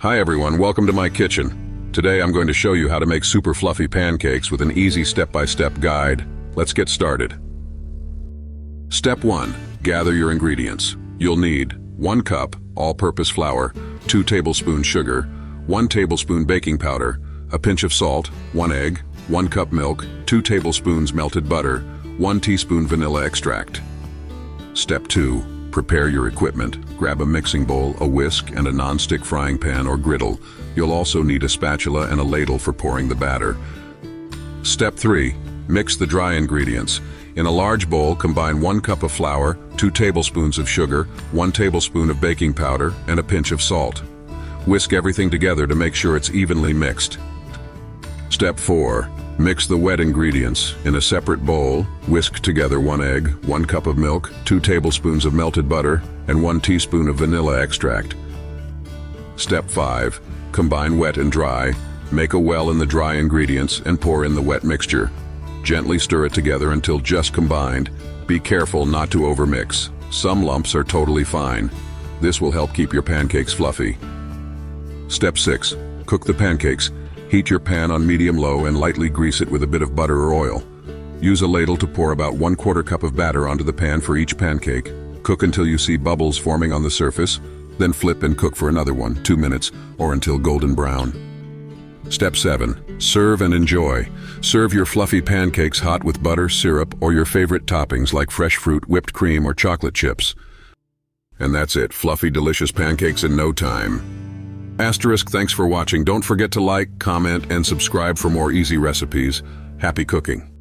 Hi everyone, welcome to my kitchen. Today I'm going to show you how to make super fluffy pancakes with an easy step-by-step guide. Let's get started. Step 1. Gather your ingredients. You'll need 1 cup all-purpose flour, 2 tablespoons sugar, 1 tablespoon baking powder, a pinch of salt, 1 egg, 1 cup milk, 2 tablespoons melted butter, 1 teaspoon vanilla extract. Step 2. Prepare your equipment. Grab a mixing bowl, a whisk, and a non-stick frying pan or griddle. You'll also need a spatula and a ladle for pouring the batter. Step 3. Mix the dry ingredients. In a large bowl, combine 1 cup of flour, 2 tablespoons of sugar, 1 tablespoon of baking powder, and a pinch of salt. Whisk everything together to make sure it's evenly mixed. Step 4. Mix the wet ingredients. In a separate bowl, whisk together 1 egg, 1 cup of milk, 2 tablespoons of melted butter, and 1 teaspoon of vanilla extract. Step 5. Combine wet and dry. Make a well in the dry ingredients and pour in the wet mixture. Gently stir it together until just combined. Be careful not to overmix. Some lumps are totally fine. This will help keep your pancakes fluffy. Step 6. Cook the pancakes. Heat your pan on medium-low and lightly grease it with a bit of butter or oil. Use a ladle to pour about 1/4 cup of batter onto the pan for each pancake. Cook until you see bubbles forming on the surface, then flip and cook for another 2 minutes or until golden brown. Step 7. Serve and enjoy. Serve your fluffy pancakes hot with butter, syrup, or your favorite toppings like fresh fruit, whipped cream, or chocolate chips. And that's it, fluffy, delicious pancakes in no time. Thanks for watching. Don't forget to like, comment, and subscribe for more easy recipes. Happy cooking.